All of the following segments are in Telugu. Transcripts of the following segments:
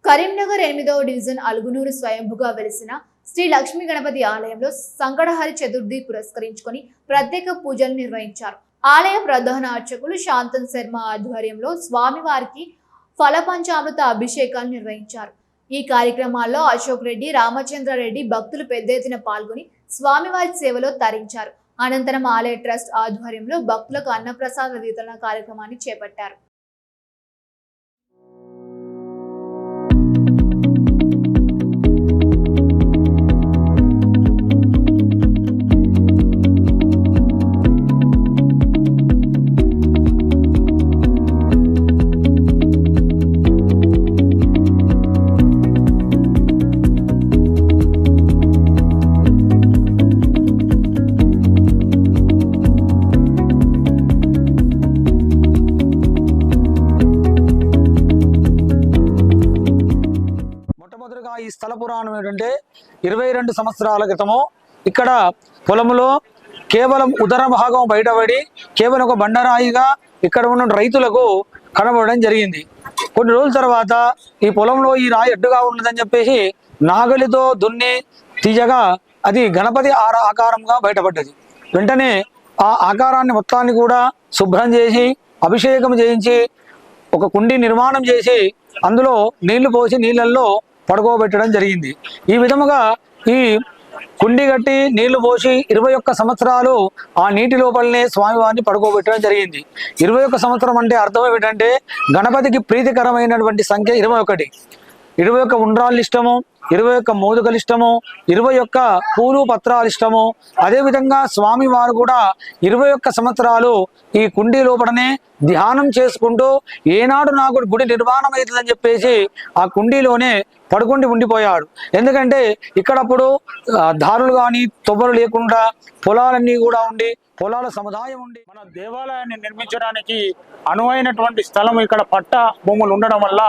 కరీంనగర్ 8వ డివిజన్ అలుగునూరు స్వయంభుగా వెలిసిన శ్రీ లక్ష్మీ గణపతి ఆలయంలో సంకటహరి చతుర్థి పురస్కరించుకొని ప్రత్యేక పూజలు నిర్వహించారు. ఆలయ ప్రధాన అర్చకులు శాంతన్ శర్మ ఆధ్వర్యంలో స్వామివారికి ఫలపంచామృత అభిషేకాలు నిర్వహించారు. ఈ కార్యక్రమాల్లో అశోక్ రెడ్డి, రామచంద్రారెడ్డి భక్తులు పెద్ద ఎత్తున పాల్గొని స్వామివారి సేవలో తరించారు. అనంతరం ఆలయ ట్రస్ట్ ఆధ్వర్యంలో భక్తులకు అన్నప్రసాద వితరణ కార్యక్రమాన్ని చేపట్టారు. ఈ స్థల పురాణం ఏంటంటే 22 సంవత్సరాల క్రితము ఇక్కడ పొలంలో కేవలం ఉదర భాగం బయటపడి కేవలం ఒక బండరాయిగా ఇక్కడ ఉన్న రైతులకు కనబడడం జరిగింది. కొన్ని రోజుల తర్వాత ఈ పొలంలో ఈ రాయి అడ్డుగా ఉన్నదని చెప్పేసి నాగలితో దున్ని తీయగా అది గణపతి ఆకారంగా బయటపడ్డది. వెంటనే ఆ ఆకారాన్ని మొత్తాన్ని కూడా శుభ్రం చేసి అభిషేకం చేయించి ఒక కుండి నిర్మాణం చేసి అందులో నీళ్లు పోసి నీళ్ళల్లో పడుకోబెట్టడం జరిగింది. ఈ విధముగా ఈ కుండి కట్టి నీళ్లు పోసి 21 సంవత్సరాలు ఆ నీటి లోపలనే స్వామివారిని పడుకోబెట్టడం జరిగింది. 21 సంవత్సరం అంటే అర్థం ఏమిటంటే గణపతికి ప్రీతికరమైనటువంటి సంఖ్య 21 ఉండ్రాళ్ళు ఇష్టము, 21 మోదుకలు ఇష్టము, 21 పూలు పత్రాలు ఇష్టము. అదేవిధంగా స్వామివారు కూడా 21 సంవత్సరాలు ఈ కుండీ లోపలనే ధ్యానం చేసుకుంటూ ఏనాడు నాకు గుడి నిర్మాణం అవుతుందని చెప్పేసి ఆ కుండీలోనే పడుకుండి ఉండిపోయాడు. ఎందుకంటే ఇక్కడప్పుడు దారులు కానీ తొవ్వలు లేకుండా పొలాలన్నీ కూడా ఉండి పొలాల సముదాయం ఉండి మన దేవాలయాన్ని నిర్మించడానికి అనువైనటువంటి స్థలం ఇక్కడ పట్టా భూములు ఉండడం వల్ల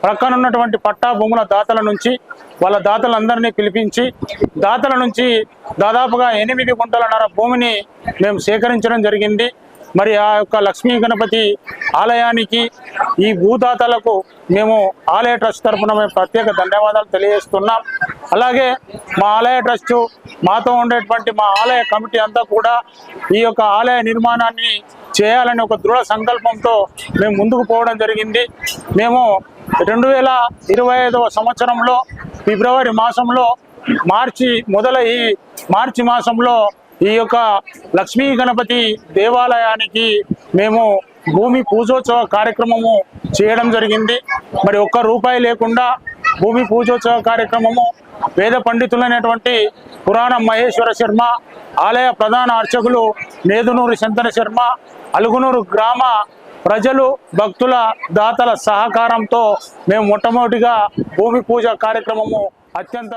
ప్రక్కనున్నటువంటి పట్టా భూముల దాతల నుంచి వాళ్ళ దాతలందరినీ పిలిపించి దాతల నుంచి దాదాపుగా 8 గుంటలన్నర భూమిని మేము సేకరించడం జరిగింది. మరి ఆ యొక్క లక్ష్మీ గణపతి ఆలయానికి ఈ భూదాతలకు మేము ఆలయ ట్రస్ట్ తరఫున మేము ప్రత్యేక ధన్యవాదాలు తెలియజేస్తున్నాం. అలాగే మా ఆలయ ట్రస్టు మాతో ఉండేటువంటి మా ఆలయ కమిటీ అంతా కూడా ఈ యొక్క ఆలయ నిర్మాణాన్ని చేయాలని ఒక దృఢ సంకల్పంతో మేము ముందుకు పోవడం జరిగింది. మేము 2025వ సంవత్సరంలో ఫిబ్రవరి మాసంలో మార్చి మాసంలో ఈ యొక్క లక్ష్మీ గణపతి దేవాలయానికి మేము భూమి పూజోత్సవ కార్యక్రమము చేయడం జరిగింది. మరి ₹1 లేకుండా భూమి పూజోత్సవ కార్యక్రమము వేద పండితులైనటువంటి పురాణం మహేశ్వర శర్మ, ఆలయ ప్రధాన అర్చకులు నేదునూరి శంతన శర్మ, అలుగునూరు గ్రామ ప్రజలు భక్తుల దాతల సహకారంతో మేము మొట్టమొదటిగా భూమి పూజ కార్యక్రమము అత్యంత